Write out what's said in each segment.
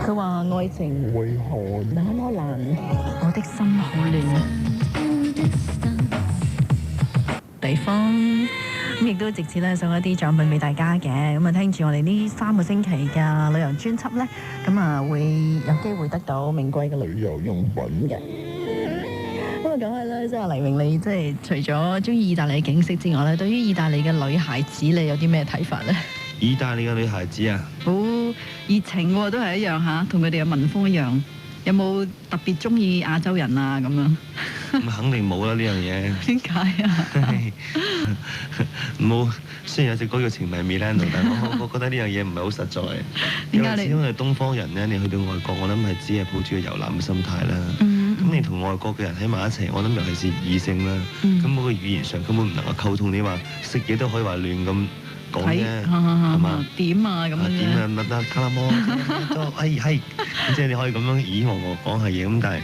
佢話愛情為何那麼難，我的心好亂。地方咁亦都直接咧送一啲獎品俾大家嘅，咁啊聽住我哋呢3個星期嘅旅遊專輯咧，咁啊會有機會得到名貴嘅旅遊用品嘅。咁啊講開咧，即係黎明，你即係除咗中意意大利嘅景色之外咧，對於意大利嘅女孩子你有啲咩睇法咧？意大利嘅女孩子啊，好熱情喎，都係一樣嚇，同佢哋嘅民風一樣。有冇特別中意亞洲人啊咁樣？咁肯定冇啦呢樣嘢。點解啊？冇，雖然有隻歌叫《情迷米蘭奴》，但係我覺得呢樣嘢唔係好實在。點解你？因為東方人咧，你去到外國，我諗係只係抱住個遊覽嘅心態啦。咁你同外國嘅人喺埋一齊，我諗尤其是異性啦，咁嗰個語言上根本唔能夠溝通。你話食嘢都可以話亂咁講啫，係嘛？點啊咁樣點啊乜啦卡拉摩都係，即係你可以咁樣以我講下嘢咁，但係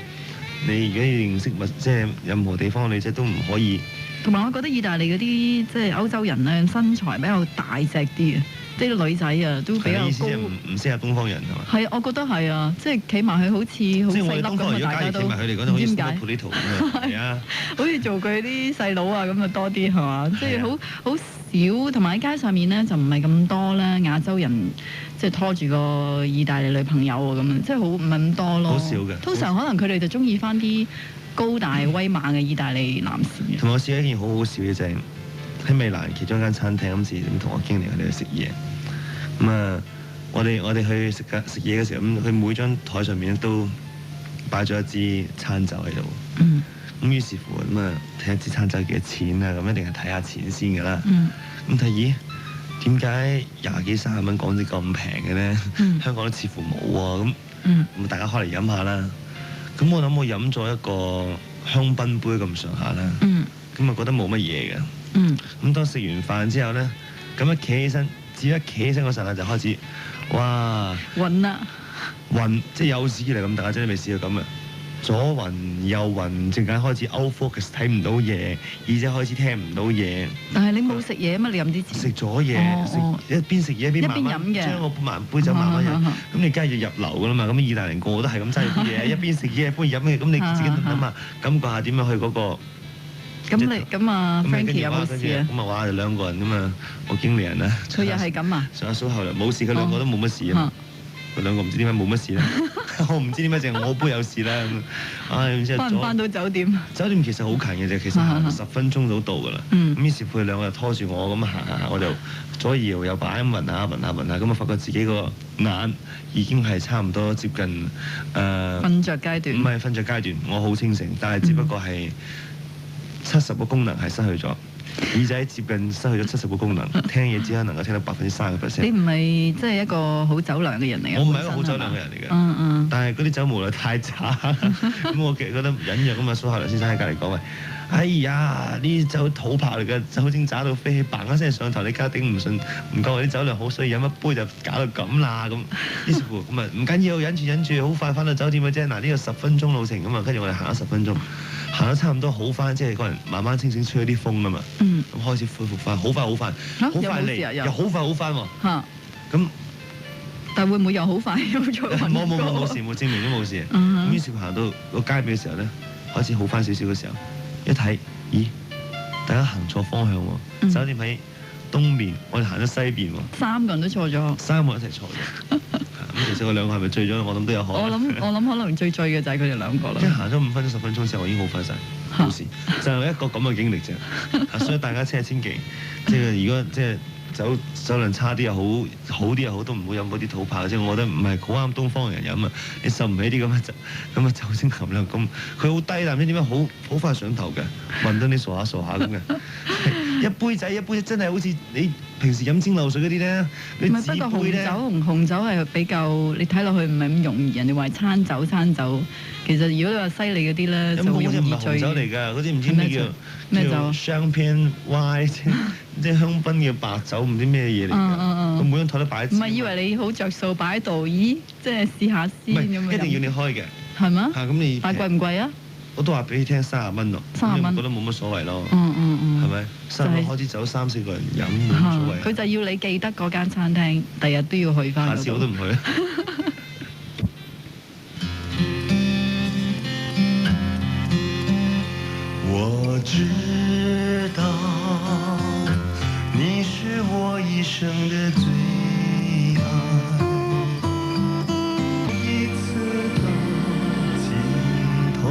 你如果要認識即係任何地方嘅女仔都唔可以。同埋我覺得意大利嗰啲即係歐洲人咧，身材比較大隻啲啊，即係女仔啊都比較高。意思即係唔適合東方人係嘛？係，我覺得係啊，即係企埋去好似好細粒咁啊，大家都唔知點解。係啊，好似做佢啲細佬啊咁啊多啲係嘛？即係好少，同埋喺街上面咧就唔係咁多啦。亞洲人即係拖住個意大利女朋友啊咁樣，即係好唔係咁多咯。好少嘅。通常可能佢哋就中意翻啲高大威猛嘅意大利男士。同埋我試過一件好好笑嘅就係喺米蘭其中一間餐廳咁時咁同我經理佢哋去食嘢。咁啊，我哋去食嘢嘅時候，咁佢每張台上面都擺咗一支餐酒喺度。咁於是乎咁啊，睇一支餐酒幾多錢啊？咁一定係睇下錢先㗎啦。咁睇咦，點解20幾30蚊港紙咁平嘅咧？香港都似乎冇喎。咁大家開嚟飲下啦。咁我諗我飲咗一個香檳杯咁上下啦。咁啊覺得冇乜嘢嘅。咁當食完飯之後咧，咁一企起身。只一企起身嗰陣就開始，哇！暈啦，暈即係有史以嚟咁大家真係未試過咁啊！左暈右暈，陣間開始 out focus 睇唔到嘢，耳仔開始聽唔到嘢。但係你冇食嘢啊嘛？你飲之前食咗嘢，一邊食嘢一邊慢慢將個杯酒慢慢飲。咁你梗係要入流㗎啦嘛！咁意大利人個個都係咁揸住啲嘢，一邊食嘢一邊飲嘅。咁你自己諗下，感覺下點樣去嗰個。咁啊 Frankie 有冇事啊？咁啊話2個人咁啊，我經理人啊，佢又係咁啊？上阿蘇後來冇事，佢2個都冇乜事啊。佢2個唔知點解冇乜事咧，我唔知點解淨係我杯有事啦。唉，之後翻唔翻到酒店？酒店其實好近嘅啫，其實行10分鐘到㗎啦。咁於是乎佢2個就拖住我咁行下，我就左搖右擺咁聞下，咁啊發覺自己個眼已經係差唔多接近瞓着階段。唔係瞓着階段，我好清醒，但係只不過係70個功能係失去咗，耳仔接近失去咗70個功能，聽嘢只可能夠聽到30%。你唔係即係一個好酒量嘅人嚟嘅？我唔係一個好酒量嘅人嚟嘅。但係嗰啲酒無論太差，咁我覺得隱約咁啊。蘇夏良先生喺隔離講話：哎呀，呢啲酒土炮嚟嘅，酒精渣到飛起，嘭一聲上頭，你家頂唔順，唔夠我啲酒量好，所以飲一杯就搞到咁啦咁。於是乎咁啊，唔緊要，忍住，好快翻到酒店嘅啫。嗱，呢個10分鐘路程咁啊，跟住我哋行咗10分鐘。行得差唔多好翻，即係個人慢慢清醒，吹咗啲風啊嘛。咁開始恢復翻，好快好快嚟，又好快好翻喎。咁，但會唔會又好快又再暈？冇事，冇證明都冇事。咁於是行到個街邊嘅時候咧，開始好翻少少嘅時候，一睇，咦，大家行錯方向喎。酒店喺東面，我哋行咗西邊喎。3個人都錯咗。3個人一齊錯咗。咁其實佢2個係咪醉咗？我諗都有可能。我諗可能最醉嘅就係佢哋2個啦。即係行咗5分鐘、10分鐘之後，我已經好翻晒，冇事。就係一個咁嘅經歷啫。所以大家千祈，即係如果即係酒量差啲又好啲又好，都唔好飲嗰啲土炮。即係我覺得唔係好啱東方人飲啊！你受唔起啲咁嘅酒精含量咁，佢好低，但唔知點解好快上頭嘅，聞到你傻下咁嘅。一杯仔真係好似你平時飲蒸餾水嗰啲咧，你紙杯咧。紅酒係比較你睇落去唔係咁容易，人哋話餐酒。其實如果你話犀利嗰啲咧，就容易醉。唔係紅酒嚟㗎，嗰啲唔知咩叫 Champagne Wine， 即係香檳嘅白酒，唔知咩嘢嚟㗎。咁每張台都擺一支。唔係以為你好着數擺喺度，咦？即係試下先咁樣。一定要你開嘅。係嗎？咁你。但貴唔貴啊？我都話俾你聽30蚊咯，30蚊覺得冇乜所謂咯，係咪？30蚊開始走3-4個人飲冇乜所謂。佢就要你記得嗰間餐廳，第日都要去翻。下次我都唔去。生的最愛，一次到盡頭。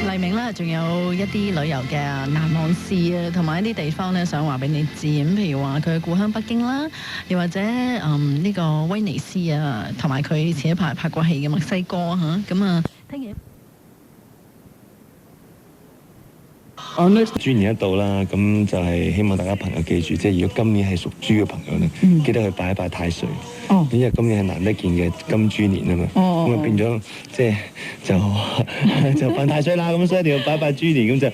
黎明咧，仲有一啲旅遊嘅難忘事啊，同埋一啲地方咧，想話俾你知。咁譬如話佢嘅故鄉北京啦，又或者呢個威尼斯啊，同埋佢前一排拍過戲嘅墨西哥嚇。咁啊，聽日豬年一到啦，咁就係希望大家朋友記住，即係如果今年係屬豬嘅朋友咧，記得去拜一拜太歲。因為今年係難得見嘅金豬年啊嘛，咁啊變咗即係就犯太歲啦，咁所以一定要拜一拜豬年，咁就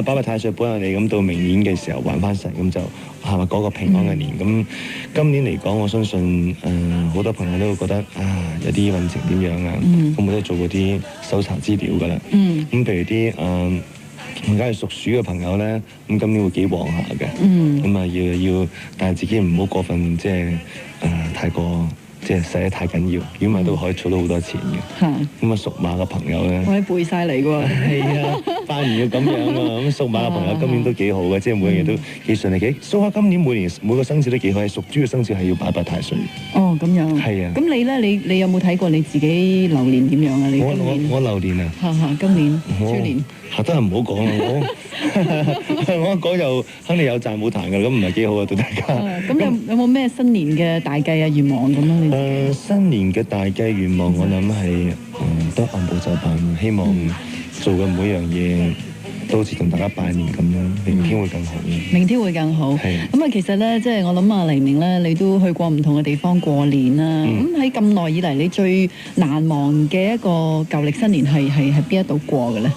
拜拜太歲幫我哋，咁到明年嘅時候還翻神，咁就係咪嗰個平安嘅年？咁今年嚟講，我相信好多朋友都會覺得有啲運程點樣啊，咁我都做嗰啲搜查資料㗎啦，咁譬如啲而家係屬鼠嘅朋友咧，咁今年會幾旺下嘅，咁啊要，但係自己唔好過分即係太過即係使得太緊要，如果唔係都可以儲到好多錢嘅。咁啊屬馬嘅朋友咧，我係背晒嚟㗎喎。係啊，拜年要咁樣啊，咁屬馬嘅朋友今年都幾好嘅，即係每樣嘢都幾順利嘅。蘇下今年每個生肖都幾好，係屬豬嘅生肖係要拜拜太歲。哦，咁樣。係啊。咁你咧，你有冇睇過你自己流年點樣啊？你今年我流年啊。今年豬年。真係唔好講啦，我講就肯定有賺冇彈㗎，咁唔係幾好啊對大家。咁有冇咩新年嘅大計啊願望咁樣？新年嘅大計願望，我諗係都按部就班，希望做嘅每樣嘢都好似同大家拜年咁樣，明天會更好。明天會更好。係。咁啊，其實咧，即係我諗啊，黎明咧，你都去過唔同嘅地方過年啦。咁喺咁耐以嚟，你最難忘嘅一個舊歷新年係邊一度過嘅咧？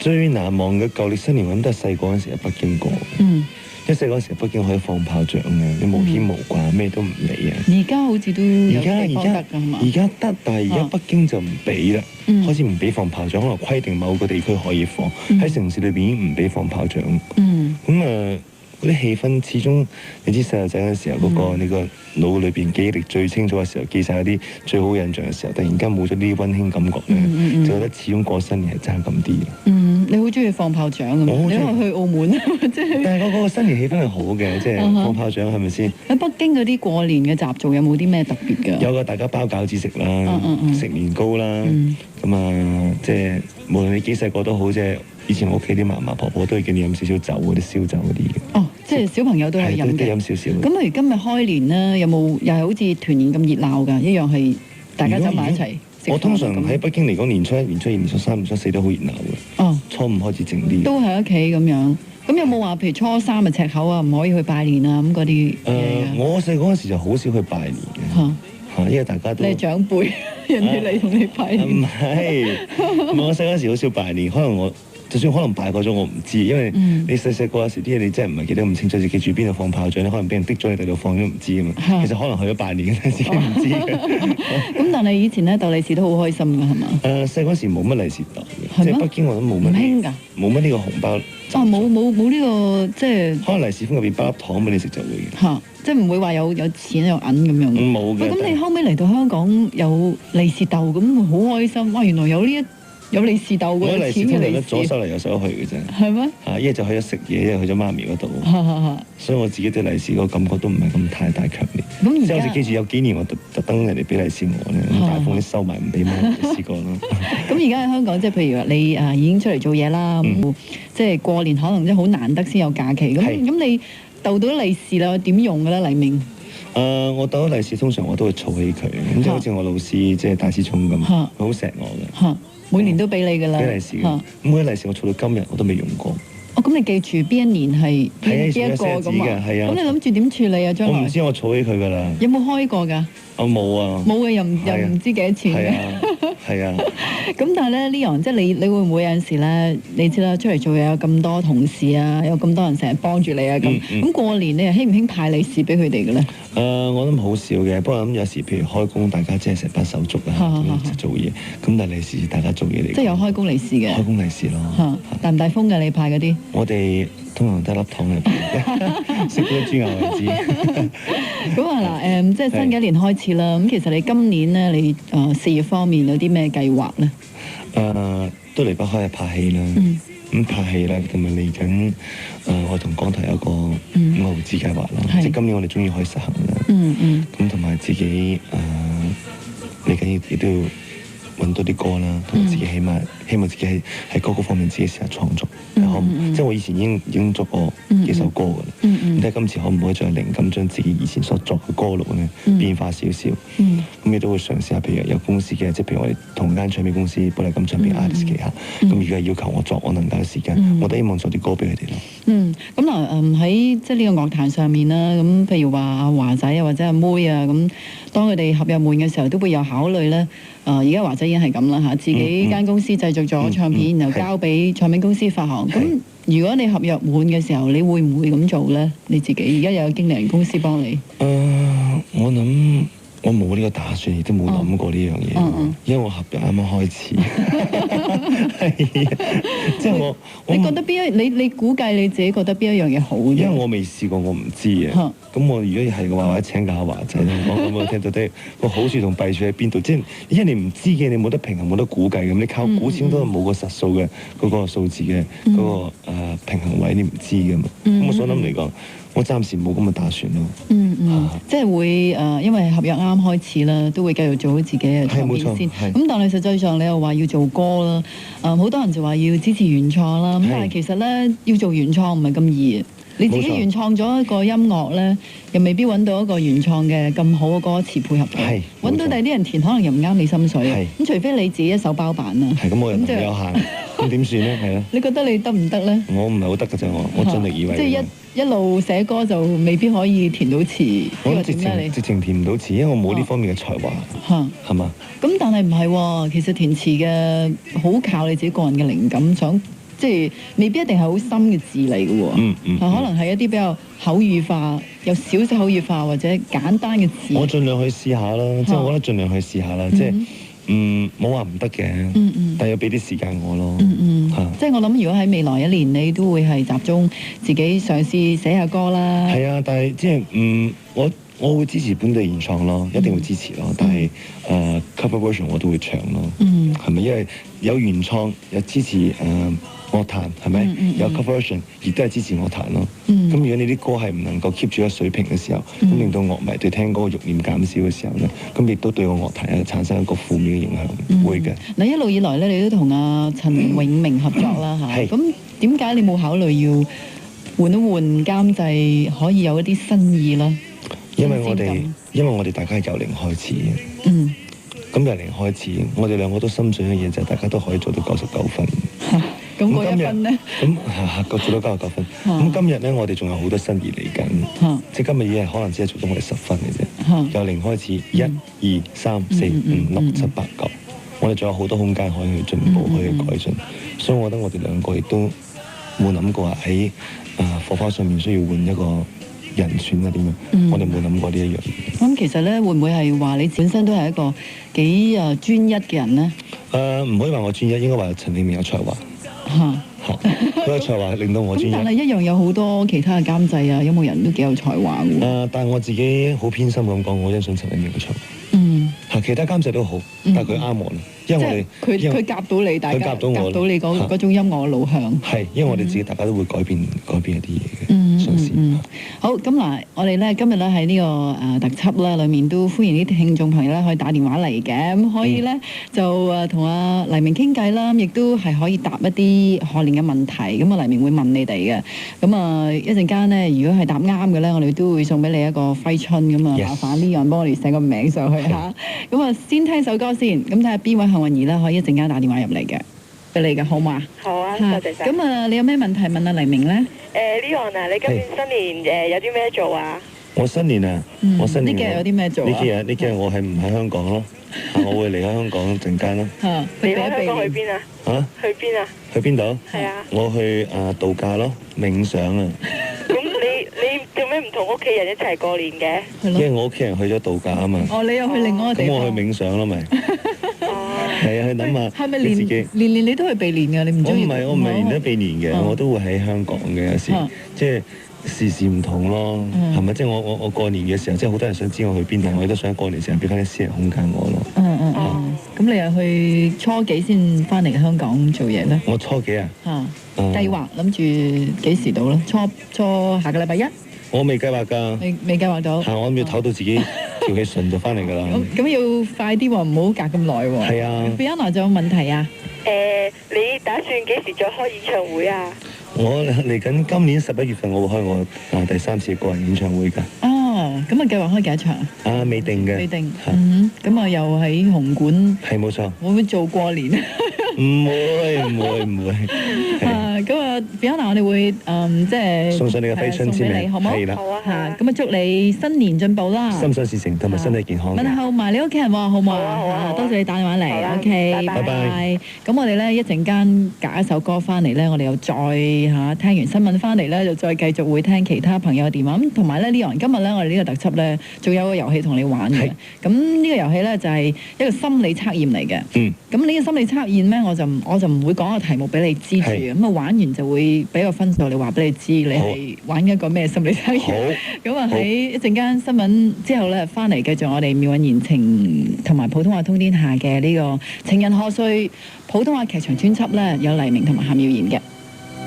最難忘嘅舊歷新年，我諗都係細個嗰陣時喺北京過。因為細個嗰陣時喺北京可以放炮仗嘅，你無牽無掛，咩都唔理啊。而家好似都有地方得㗎嘛？而家得，但係而家北京就唔俾啦，開始唔俾放炮仗，可能規定某個地區可以放，喺城市裏邊已經唔俾放炮仗。咁嗰啲氣氛始終，你知細路仔嗰陣時候嗰個你個腦裏邊記憶力最清楚嘅時候，記晒嗰啲最好印象嘅時候，突然間冇咗啲溫馨感覺咧，就覺得始終過新年係爭咁啲。你好中意放炮仗咁？你話去澳門即係。但係嗰個新年氣氛係好嘅，即係放炮仗係咪先？喺北京嗰啲過年嘅習俗有冇啲咩特別㗎？有個大家包餃子食啦，食年糕啦，咁即係無論你幾細個都好，即係以前我屋企啲嫲嫲婆婆都係叫你飲少少酒嗰啲燒酒嗰啲嘅。即係小朋友都係飲嘅。都飲少少。咁譬如今日開年咧，有冇又係好似團年咁熱鬧㗎？一樣係大家走埋一齊。我通常喺北京嚟講，年初一、年初二、年初三、年初四都好熱鬧嘅。初五開始靜啲。都喺屋企咁樣。咁有冇話譬如初三啊赤口啊唔可以去拜年啊咁嗰啲？我細個嗰陣時就好少去拜年嘅。因為大家都。你係長輩，人哋嚟同你拜年。唔係，我細嗰陣時好少拜年，可能就算可能拜過咗，我唔知，因為你細個嗰時啲嘢你真係唔係記得咁清楚，自己住邊度放炮仗，你可能俾人逼咗你第度放都唔知啊嘛。其實可能去咗拜年嘅，自己唔知嘅。咁但係以前咧鬥利是都好開心㗎，係嘛？細嗰時冇乜利是鬥嘅，即係北京我都冇乜。唔興㗎。冇乜呢個紅包。冇呢個即係。可能利是封入邊包粒糖俾你食就會嘅。即係唔會話有錢有銀咁樣。冇嘅。咁你後尾嚟到香港有利是鬥咁好開心，哇！原來有利是鬥嘅錢嘅利是，左手嚟右手去嘅啫。係咩？一係就去咗食嘢，一係去咗媽咪嗰度。所以我自己對利是個感覺都唔係咁太大強烈。咁而家我記住有幾年我特登人哋俾利是我咧，咁大風啲收埋唔俾媽咪試過咯。咁而家喺香港即係譬如話你已經出嚟做嘢啦，即係過年可能即係好難得先有假期。咁你鬥到利是啦，點用嘅咧？黎明？我鬥咗利是通常我都會儲起佢，咁即係好似我老師即係戴思聰咁，佢好錫我嘅。每年都俾你㗎啦，俾利是嘅。咁嗰啲利是我儲到今日我都未用過。咁你記住邊一年係邊一個咁啊？咁你諗住點處理啊？將來我唔知，我儲起佢㗎啦。有冇開過㗎？我冇啊。冇嘅又唔知幾多錢嘅。係啊。咁但係咧呢樣即係你會唔會有陣時咧？你知啦，出嚟做嘢有咁多同事啊，有咁多人成日幫住你啊咁。咁過年你又興唔興派利是俾佢哋嘅咧？我諗好少嘅，不過諗有時譬如開工，大家即係成班手足啊，做嘢，咁但係利是大家做嘢嚟。即係有開工利是嘅。開工利是咯。大唔大風㗎？你派嗰啲？我哋通常得粒糖嚟派，食咗豬牛為止。咁啊嗱，即係新嘅一年開始啦。咁其實你今年咧，你事業方面有啲咩計劃咧？都離不開係拍戲啦。咁拍戲啦，同埋嚟緊我同港台有個5毫子計劃啦，即係今年我哋終於可以實行啦。咁同埋自己嚟緊亦都要揾多啲歌啦，同埋自己起碼希望自己喺歌曲方面自己試下創作。即係我以前已經作過幾首歌㗎啦。咁睇下今次可唔可以將靈感將自己以前所作嘅歌路咧變化少少。咁亦都會嘗試下，譬如有公司嘅，即係譬如我哋同間唱片公司寶麗金唱片 artist 旗下。咁如果係要求我作，我能夠嘅時間，我都希望做啲歌俾佢哋咯。咁嗱喺即係呢個樂壇上面啦，咁譬如話阿華仔啊或者阿妹啊，咁當佢哋合入門嘅時候，都會有考慮咧。而家華仔已經係咁啦嚇，自己間公司製作咗唱片，然後交俾唱片公司發行。咁如果你合約滿嘅時候，你會唔會咁做咧？你自己而家有經理人公司幫你？我諗我冇呢個打算，亦都冇諗過呢樣嘢，因為我合約啱啱開始。即係我你覺得邊一你估計你自己覺得邊一樣嘢好？因為我未試過，我唔知啊。咁我如果係嘅話，或者請教下華仔講咁我聽到啲個好處同弊處喺邊度？即係因為你唔知嘅，你冇得平衡，冇得估計咁，你靠估錢都係冇個實數嘅嗰個數字嘅嗰個平衡位，你唔知嘅嘛。咁我所諗嚟講，我暫時冇咁嘅打算咯。即係會因為合約啱啱開始啦，都會繼續做好自己嘅唱片先。咁但係實際上你又話要做歌啦，好多人就話要支持原創啦。咁但係其實咧要做原創唔係咁易。你自己原創咗一個音樂咧，又未必揾到一個原創嘅咁好嘅歌詞配合嘅。揾到第啲人填，可能又唔啱你心水。咁除非你自己一手包辦啦。咁我人有限，咁點算咧？係咯。你覺得你得唔得咧？我唔係好得㗎啫，我盡力而為。即係一路寫歌就未必可以填到詞。我直情填唔到詞，因為我冇呢方面嘅才華。係嘛？咁但係唔係喎？其實填詞嘅好靠你自己個人嘅靈感，即係未必一定係好深嘅字嚟嘅喎，可能係一啲比較口語化，有少少口語化或者簡單嘅字。我盡量去試下啦，即係我覺得盡量去試下啦，即係冇話唔得嘅，但係要俾啲時間我咯。即係我諗，如果喺未來一年，你都會係集中自己嘗試寫下歌啦。係啊，但係即係我會支持本地原創咯，一定會支持咯。但係cover version 我都會唱咯，係咪？因為有原創，有支持樂壇係咪？有 cover version 亦都係支持樂壇咯。咁如果你啲歌係唔能夠 keep 住一個水平嘅時候，咁令到樂迷對聽歌嘅慾念減少嘅時候咧，咁亦都對個樂壇產生一個負面嘅影響，會嘅。嗱，一路以來咧，你都同阿陳永明合作啦嚇。咁點解你冇考慮要換一換監製，可以有一啲新意咧？因為我哋大家係由零開始嘅。咁由零開始，我哋兩個都深信嘅嘢就係大家都可以做到99分。咁嗰一分咧？各做到99分。咁今日咧，我哋仲有好多新意嚟緊。即係今日已經可能只係做到我哋10分嘅啫。由零開始，1、2、3、4、5、6、7、8、9，我哋仲有好多空間可以去進步，可以改進。所以我覺得我哋兩個亦都冇諗過喺火花上面需要換一個人選啊點樣？我哋冇諗過呢一樣嘢。咁其實咧，會唔會係話你本身都係一個幾專一嘅人咧？唔可以話我專一，應該話陳永明有才華。佢有才華令到我專一。但係一樣有好多其他嘅監製啊、音樂人都幾有才華嘅。但係我自己好偏心咁講，我欣賞陳永明嘅才華。其他監製都好，但係佢啱我啦，因為我哋佢夾到你，大家夾到你嗰種音樂嘅路向。係，因為我哋自己大家都會改變一啲嘢嘅，嘗試。好，咁嗱，我哋咧今日咧喺呢個特輯啦，裡面都歡迎啲聽眾朋友咧可以打電話嚟嘅，咁可以咧就同阿黎明傾偈啦，亦都係可以答一啲賀年嘅問題，咁啊黎明會問你哋嘅，咁一陣間咧如果係答啱嘅咧，我哋都會送俾你一個揮春咁啊，麻煩呢個人幫我哋寫個名上去嚇。咁啊，先聽首歌先，咁睇下邊位幸運兒啦，可以一陣間打電話入嚟嘅，俾你嘅好嘛？好啊，多謝晒。咁你有咩問題問阿黎明咧？Leon啊，你今年新年有啲咩做啊？我新年啊，我新年呢幾日有啲咩做啊？呢幾日我係唔喺香港咯，我會離開香港陣間咯。離開香港去邊啊？去邊啊？去邊度？係啊。我去度假咯，冥想啊。咁你做咩唔同屋企人一齊過年嘅？因為我屋企人去咗度假啊嘛。你又去另外一個地方。咁我去冥想咯咪。係啊，去諗下係咪你自己。年你都去避年㗎？你唔中意？我唔係年年都避年嘅，我都會喺香港嘅有時，即係時事唔同咯，係咪？即係我過年嘅時候，即係好多人想知我去邊度，我亦都想過年時候俾翻啲私人空間我咯。咁你又去初幾先翻嚟香港做嘢咧？我初幾啊？計劃諗住幾時到咧？初下個禮拜一。我未計劃㗎。未計劃到。我諗要唞到自己調氣順就翻嚟㗎啦。咁要快啲喎，唔好隔咁耐喎。係啊。Fiona 仲有問題啊？你打算幾時再開演唱會啊？我嚟緊今年11月份，我會開我第3次個人演唱會㗎。咁啊計劃開幾多場？未定嘅。未定。咁啊又喺紅館。係冇錯。會唔會做過年？唔會。咁啊 Fiona 我哋會即係送上你嘅揮春之名，好唔好？係啦。好啊。咁啊祝你新年進步啦！心想事成同埋身體健康。問候埋你屋企人喎，好唔好好啊？多謝你打電話嚟。OK，拜拜。咁我哋咧一陣間夾一首歌翻嚟咧，我哋又再聽完新聞翻嚟咧，就再繼續會聽其他朋友嘅電話。咁同埋咧Leon今日咧我哋呢個特輯咧，仲有個遊戲同你玩嘅。咁呢個遊戲咧就係一個心理測驗嚟嘅。咁呢個心理測驗咧，我就唔會講個題目俾你知住。咁啊玩完就會俾個分數你話俾你知，你係玩一個咩心理測驗。咁啊喺一陣間新聞之後咧，翻嚟繼續我哋妙韻言情同埋普通話通天下嘅呢個情人賀歲普通話劇場專輯咧，有黎明同埋夏妙妍嘅。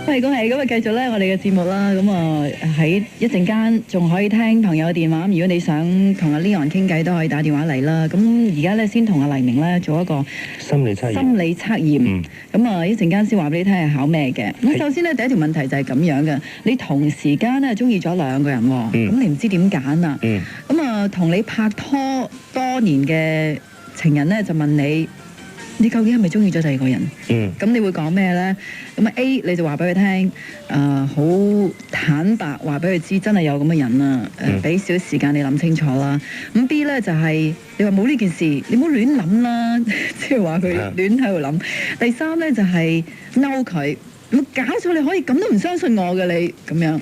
恭喜恭喜！咁啊繼續咧我哋嘅節目啦。咁啊喺一陣間仲可以聽朋友嘅電話。如果你想同阿 Leon 傾偈，都可以打電話嚟啦。咁而家咧先同阿黎明咧做一個心理測驗。咁啊一陣間先話俾你聽係考咩嘅。咁首先咧第一條問題就係咁樣嘅，你同時間咧中意咗2個人喎，咁你唔知點揀啊？咁啊同你拍拖多年嘅情人咧就問你。你究竟係咪中意咗第2個人？咁你會講咩呢？咁 A 你就話俾佢聽，好坦白話俾佢知，真係有咁嘅人啊！俾少時間你諗清楚啦。咁 B 呢就係你話冇呢件事，你唔好亂諗啦，即係話佢亂喺度諗。第3呢就係嬲佢，冇搞錯，你可以咁都唔相信我嘅你咁樣，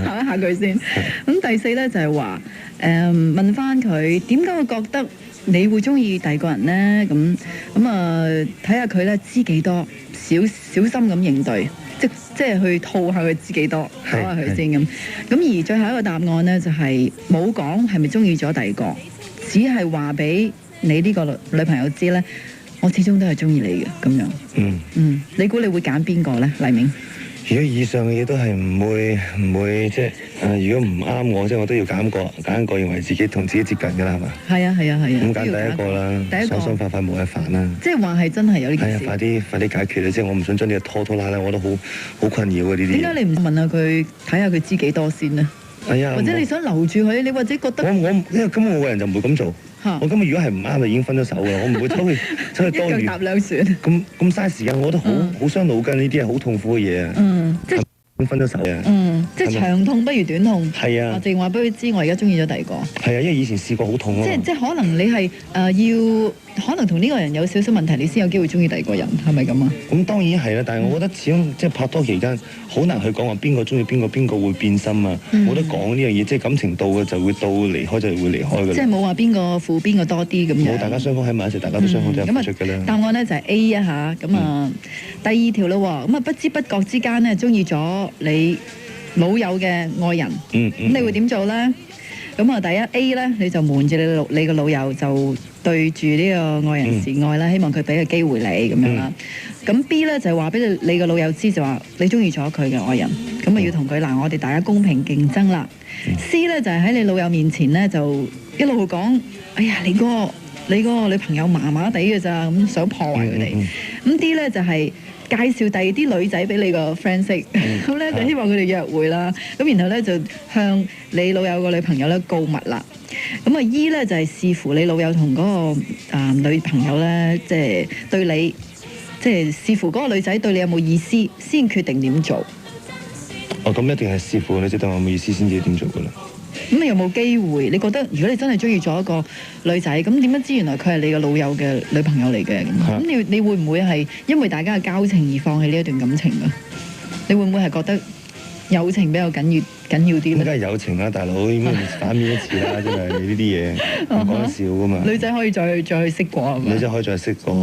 下一下佢先。咁第4呢就係話問翻佢點解會覺得你會中意第2個人呢？咁啊，睇下佢咧知幾多，小心咁應對，即係去套下佢知幾多，考下佢先咁。咁而最後一個答案呢，就係冇講係咪中意咗第2個，只係話俾你呢個女朋友知呢，我始終都係中意你嘅咁樣。你估你會揀邊個呢？黎明？如果以上嘅嘢都係唔會即係如果唔啱我，即係我都要揀一個認為自己同自己接近㗎啦，係嘛？係啊。咁揀第一個啦，爽爽快快冇嘢煩啦。即係話係真係有呢件事。係啊，快啲解決啦！即係我唔想將呢個拖拉拉，我覺得好困擾嘅呢啲。點解你唔問下佢睇下佢知幾多先呢？係啊。或者你想留住佢，你或者覺得因為根本我個人就唔會咁做。我今日如果係唔啱就已經分咗手㗎，我唔會出去多餘。一腳踏兩船。咁嘥時間，我覺得好傷腦筋，呢啲係好痛苦嘅嘢啊。即係分咗手啊。即係長痛不如短痛。係啊。我淨話俾佢知，我而家中意咗第2個。係啊，因為以前試過好痛啊。即係可能你係要可能同呢個人有少少問題，你先有機會中意第2個人，係咪咁啊？咁當然係啦，但係我覺得始終即係拍拖期間好難去講話邊個中意邊個，邊個會變心啊！冇得講呢樣嘢，即係感情到嘅就會到，離開就會離開㗎啦。即係冇話邊個負邊個多啲咁樣。冇，大家雙方喺埋一齊，大家都雙方都有付出㗎啦。答案咧就係 A 一下咁啊。第2條啦喎，咁啊不知不覺之間咧中意咗你老友嘅愛人。咁你會點做咧？咁啊，第一 A 咧，你就瞞住你個老友，就對住呢個愛人示愛啦，希望佢俾個機會你咁樣啦。咁 B 咧就係話俾你個老友知，就話你中意咗佢嘅愛人，咁啊要同佢我哋大家公平競爭啦。C 咧就係喺你老友面前咧就一路講，哎呀你個女朋友麻麻地嘅咋，咁想破壞佢哋。咁 D 咧就係介紹第2啲女仔俾你個 friend 識，咁咧就希望佢哋約會啦。咁然後咧就向你老友個女朋友咧告密啦。咁啊 E 咧就係視乎你老友同嗰個女朋友咧，即係對你，即係視乎嗰個女仔對你有冇意思，先決定點做。咁一定係視乎女仔對我有冇意思先至點做噶啦。咁你有冇機會？你覺得如果你真係中意咗一個女仔，咁點樣知原來佢係你個老友嘅女朋友嚟嘅？咁你會唔會係因為大家嘅交情而放棄呢一段感情啊？你會唔會係覺得友情比較緊要啲咁梗咧？係友情啦，大佬，點解反面一次啦？真係呢啲嘢唔講得笑噶嘛。女仔可以再去識過係咪？女仔可以再識過，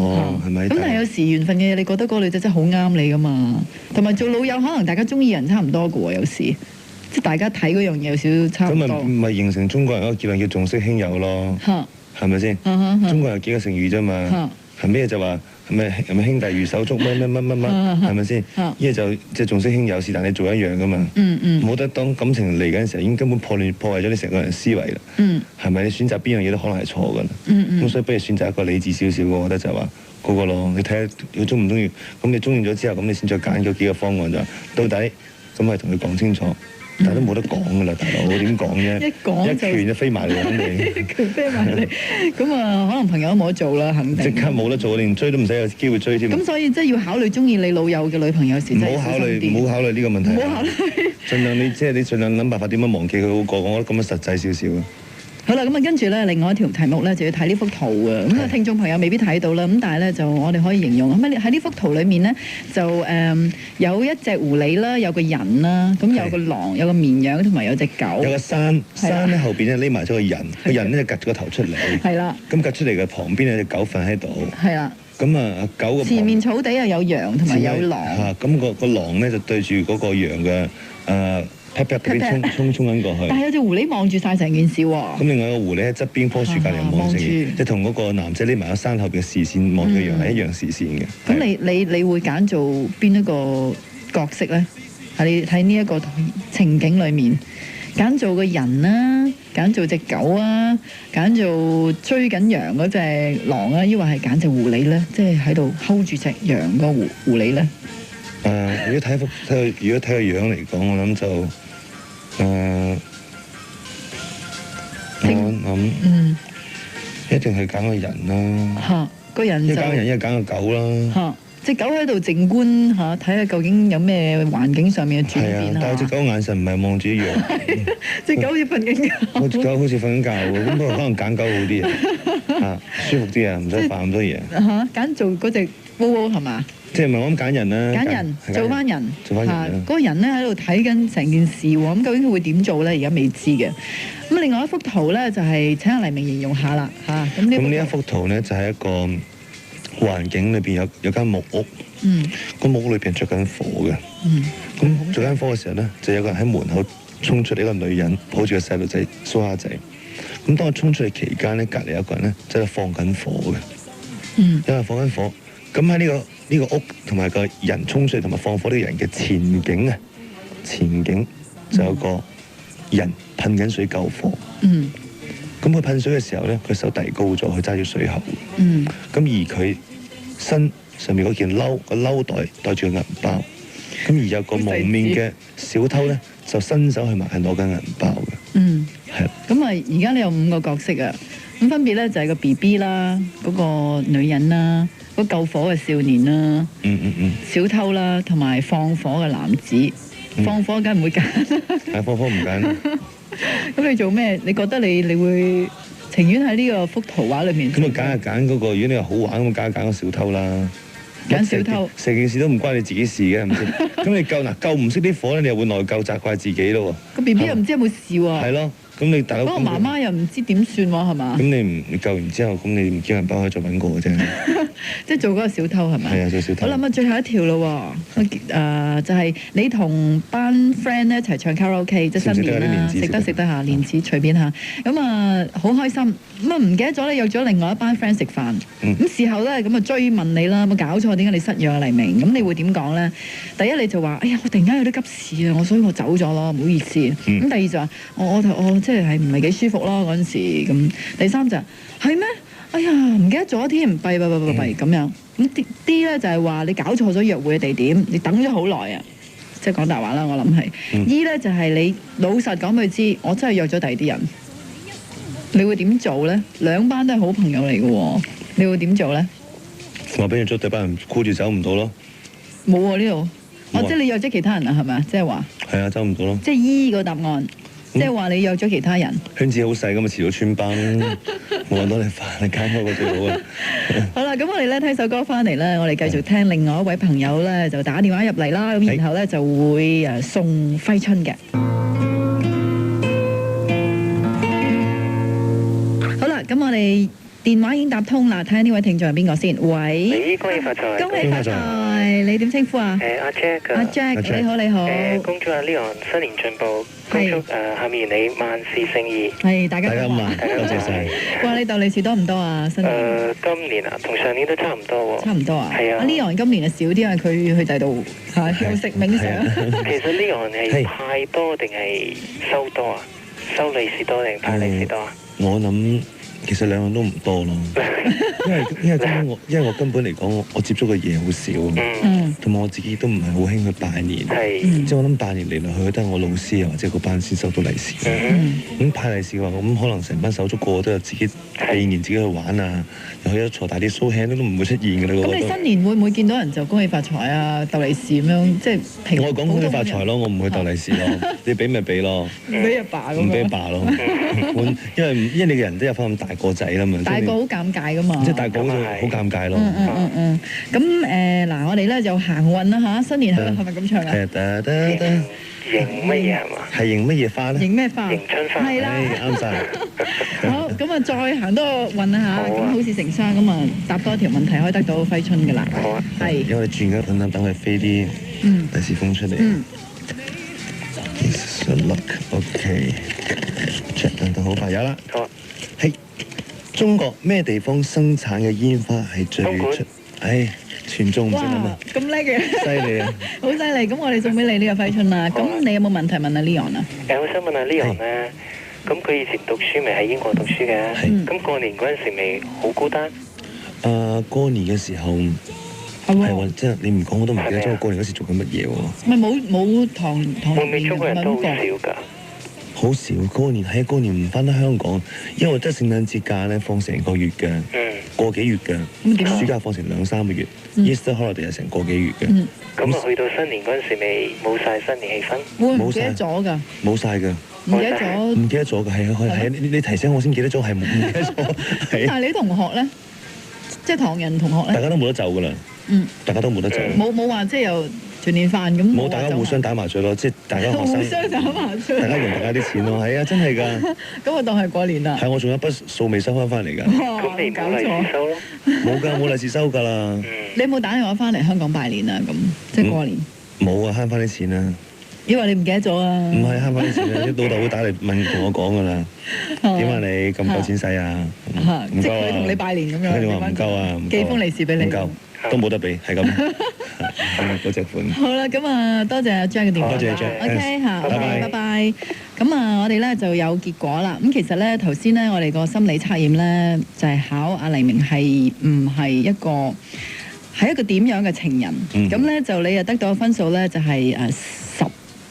係咪？咁但係有時緣分嘅嘢，你覺得嗰個女仔真係好啱你噶嘛？同埋做老友，可能大家中意人差唔多嘅喎，有時即係大家睇嗰樣嘢有少少差唔多。咁咪形成中國人嗰個結論叫重色輕友咯，係咪先？中國人有幾個成語啫嘛，係咩就話係咪兄弟如手足乜係咪先？依家就即係重色輕友是但你做一樣噶嘛，冇得當感情嚟緊嘅時候已經根本破壞咗你成個人思維啦，係咪？你選擇邊樣嘢都可能係錯噶啦，咁所以不如選擇一個理智少少嘅，我覺得就係話嗰個咯，你睇下佢中唔中意，咁你中意咗之後，咁你先再揀嗰幾個方案就到底咁係同佢講清楚。但係都冇得講㗎啦，大佬點講啫？一拳就飛埋嚟揾你，一拳飛埋嚟，咁啊可能朋友都冇得做啦，肯定。即刻冇得做，連追都唔使有機會追添。咁所以即係要考慮中意你老友嘅女朋友時，唔好考慮呢個問題。唔好考慮。盡量你盡量諗辦法點樣忘記佢好過，我覺得咁樣實際少少。好啦，咁啊跟住咧，另外一條題目咧就要睇呢幅圖啊。咁啊，聽眾朋友未必睇到啦，咁但係咧就我哋可以形容咁喺呢幅圖裡面咧就有一隻狐狸啦，有個人啦，咁有個狼，有個綿羊，同埋有隻狗。有個山咧後邊咧匿埋咗個人，個人咧就趌咗個頭出嚟。係啦。咁趌出嚟嘅旁邊有隻狗瞓喺度。係啦。咁啊狗個前面草地啊有羊同埋有狼。嚇，咁個狼咧就對住嗰個羊嘅啪啪嗰啲衝緊過去，但係有隻狐狸望住晒成件事喎。咁另外一個狐狸喺側邊棵樹隔離望住，即係同嗰個男仔匿埋喺山後邊嘅視線望住個羊係一樣視線嘅。咁你會揀做邊一個角色咧？喺呢一個情景裡面，揀做個人啊，揀做隻狗啊，揀做追緊羊嗰隻狼啊，抑或係揀隻狐狸咧？即係喺度 hold 住隻羊個狐狸咧？如果睇個樣嚟講，我諗就我諗一定係揀個人啦。嚇，個人就一揀個人，一揀個狗啦。嚇，隻狗喺度靜觀嚇，睇下究竟有咩環境上面嘅轉變啊。但係隻狗眼神唔係望住羊，隻狗好似瞓緊覺。隻狗好似瞓緊覺喎，咁不過可能揀狗好啲啊，舒服啲啊，唔使煩咁多嘢。嚇，揀做嗰隻窩窩係嘛？即係唔係我咁揀人啦？揀人做翻人，嗰個人咧喺度睇緊成件事喎。咁究竟佢會點做咧？而家未知嘅。咁另外一幅圖咧就係請阿黎明形容下啦嚇。咁呢一幅圖咧就係一個環境裏邊有間木屋。個木屋裏邊着緊火嘅。咁着緊火嘅時候咧，就有個人喺門口衝出嚟，一個女人抱住個細路仔蘇蝦仔。咁當佢衝出嚟期間咧，隔離有個人咧就喺度放緊火嘅。因為放緊火。咁喺呢個屋同埋個人衝出嚟同埋放火呢個人嘅前景就有個人噴緊水救火。咁佢噴水嘅時候咧，佢手遞高咗，佢揸住水喉。咁而佢身上面嗰件個褸袋住個銀包。咁而有個蒙面嘅小偷咧，就伸手去埋係攞緊銀包嘅。係啦。咁啊，而家你有5個角色啊。咁分別咧就係個 BB 啦，嗰個女人啦，嗰救火嘅少年啦，小偷啦，同埋放火嘅男子。放火梗唔會揀，係放火唔揀。咁你做咩？你覺得你會情願喺呢個幅圖畫裏面？咁啊揀嗰個，如果你話好玩咁，梗係揀個小偷啦。揀小偷，成件事都唔關你自己事嘅，係咪先？咁你救唔識啲火咧，你又會內疚責怪自己咯喎。個 BB 又唔知有冇事喎。係咯。咁你大佬嗰個媽媽又唔知點算喎，係嘛？咁你救完之後，咁你唔見銀包可以再揾過嘅啫。即係做嗰個小偷係咪？係啊，做小偷。我諗啊，最後一條咯喎，就係你同班 friend 咧一齊唱卡拉 OK，即係新年啦，食得嚇，蓮子隨便嚇。咁啊，好開心。咁啊，唔記得咗你約咗另外一班 friend 食飯。咁事後咧，咁啊追問你啦，有冇搞錯？點解你失約啊？黎明？咁你會點講咧？第一你就話：哎呀，我突然間有啲急事啊，所以我走咗咯，唔好意思。咁第二就話：我即係唔係幾舒服咯嗰陣時咁。第三就係咩？哎呀，唔記得咗添，弊咁樣。咁 D 咧就係話你搞錯咗約會嘅地點，你等咗好耐啊，即係講大話啦，我諗係。E 咧就係你老實講俾佢知，我真係約咗第二啲人。你會點做咧？兩班都係好朋友嚟嘅喎，你會點做咧？話俾人捉對班人箍住走唔到咯。冇喎呢度，即係你約咗其他人啊，係咪啊？即係話。係啊，走唔到咯。即係 E 個答案。即係話你約咗其他人。圈子好細咁啊，遲早穿幫，冇揾到你煩，你揀開個最好啊！好啦，咁我哋咧聽首歌翻嚟咧，我哋繼續聽另外一位朋友咧就打電話入嚟啦，咁然後咧就會送揮春嘅。好啦，咁我哋電話已經搭通啦，睇下呢位聽眾係邊個先？喂，恭喜發財！恭喜發財！你點稱呼啊？阿 Jack 阿 Jack，你好你好。恭祝阿 Leon 新年進步，恭祝下面你萬事勝意。係大家咁啊，多謝晒。哇！你逗利是多唔多啊？新年？今年啊，同上年都差唔多喎。差唔多啊？係啊。阿 Leon 今年啊少啲，因為佢去第度休息冥想。其實 Leon 係派多定係收多啊？收利是多定派利是多啊？我諗。其實兩樣都唔多咯，因為我根本嚟講，我接觸嘅嘢好少，同埋我自己都唔係好興去拜年，即係我諗拜年嚟嚟去去都係我老師啊或者嗰班先收到利是，咁派利是嘅話，咁可能成班手足個個都有自己拜年自己去玩啊，又去咗坐大啲 show hand 都唔會出現嘅啦。咁你新年會唔會見到人就恭喜發財啊、逗利是咁樣？即係平。我講恭喜發財咯，我唔會逗利是咯，你俾咪俾咯，唔俾阿爸咁。唔俾阿爸咯，因為你嘅人都有翻咁大個仔啦嘛，大個好尷尬噶嘛，即係大個好尷尬咯。咁嗱，我哋咧就行運啦嚇，新年係咪咁唱啊？迎乜嘢係嘛？係迎乜嘢花咧？迎咩花？迎春花。係啦，啱晒。好，咁啊，再行多個運啊嚇，咁好事成雙，咁啊答多一條問題可以得到揮春噶啦。好啊。係。因為我哋轉緊等佢飛啲利是封出嚟。So luck，OK。check 到好快有啦。好啊。係。中國咩地方生產嘅煙花係最出？全中唔識諗啊！咁叻嘅，犀利啊！好犀利！咁我哋送俾你呢個揮春啦。咁你有冇問題問阿 Leon 啊？我想問阿 Leon 咧，咁佢以前讀書咪喺英國讀書嘅？咁過年嗰陣時咪好孤單？過年嘅時候係喎，即係你唔講我都唔記得咗我過年嗰時做緊乜嘢喎。咪冇唐會唔會中國人都好少㗎？好少，過年唔翻得香港，因為我得聖誕節假咧放成個月嘅，個幾月嘅，暑假放成2-3個月，Easter holiday 係成個幾月嘅。咁啊，去到新年嗰陣時咪冇晒新年氣氛，會唔記得咗㗎？冇晒㗎，唔記得咗㗎，係啊，你提醒我先記得咗，係唔記得咗。但係你同學咧，即係唐人同學咧，大家都冇得走㗎啦，大家都冇得走，冇話即係又團年飯咁，冇大家互相打麻雀咯，即係大家學生互相打麻雀，大家用大家啲錢咯，係啊，真係㗎。咁我當係過年啦。係我仲有一筆數未收翻嚟㗎。咁你冇利是收咯？冇㗎，冇利是收㗎啦。你有冇打電話翻嚟香港拜年啊？咁即係過年。冇啊，慳翻啲錢啊。以為你唔記得咗啊？唔係慳翻啲錢啊！啲老豆會打嚟同我講㗎啦。點啊你咁夠錢使啊？即係佢同你拜年咁樣。佢話唔夠啊，寄封利是俾你。唔夠，都冇得俾，係咁。嗰隻款。好啦，咁啊，多謝阿 Jack 嘅電話。多謝 Jack。OK 嚇，OK，拜拜。咁啊，我哋咧就有結果啦。咁其實咧，頭先咧，我哋個心理測驗咧，就係考阿黎明係唔係一個點樣嘅情人？咁咧就你又得到嘅分數咧，就係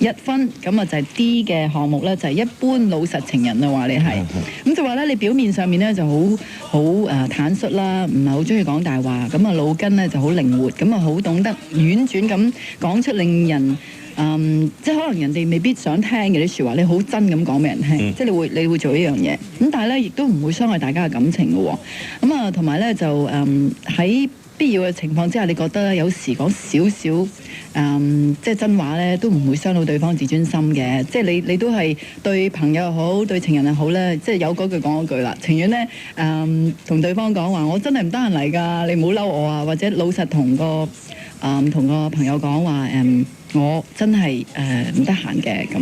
11分。咁啊就係 D 嘅項目咧，就係一般老實情人啊，話你係。咁就話咧，你表面上面咧就好坦率啦，唔係好中意講大話。咁啊腦筋咧就好靈活，咁啊好懂得婉轉咁講出令人即係可能人哋未必想聽嘅啲説話，你好真咁講俾人聽，即係你會做呢樣嘢。咁但係咧，亦都唔會傷害大家嘅感情嘅喎。咁啊，同埋咧就喺必要嘅情況之下，你覺得有時講少少即係真話咧，都唔會傷到對方自尊心嘅。即係你都係對朋友又好，對情人又好咧，即係有嗰句講嗰句啦。情願咧同對方講話，我真係唔得閒嚟㗎，你唔好嬲我啊，或者老實同個朋友講話我真係唔得閒嘅咁，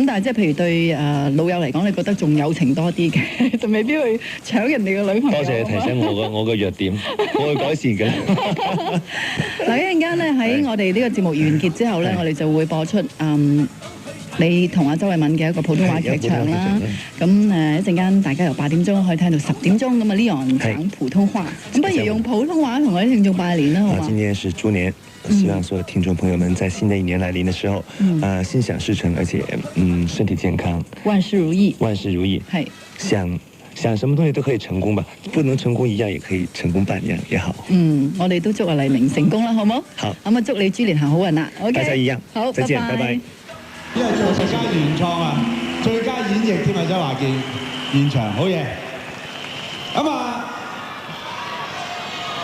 但係即係譬如對老友嚟講，你覺得仲友情多啲嘅，就未必去搶人哋嘅女朋友。多謝你提醒我個弱點，我會改善嘅。嗱，一陣間咧喺我哋呢個節目完結之後咧，我哋就會播出你同阿周慧敏嘅一個普通話劇場啦。咁一陣間大家由8點鐘可以聽到10點鐘，咁啊 Leon 講普通話，咁不如用普通話同我啲聽眾拜年啦，好嘛？今天是豬年。希望所有聽眾朋友們在新的一年來臨的時候，心想事成，而且身體健康，萬事如意，萬事如意。係想什麼東西都可以成功吧，不能成功一樣也可以成功半樣也好。我哋都祝阿黎明成功啦，好冇？好。咁啊，祝你豬年行好運啦。OK，大家一樣。好，再見，拜拜。因為做實家原創啊。最佳演繹添啊，周華健現場好嘢。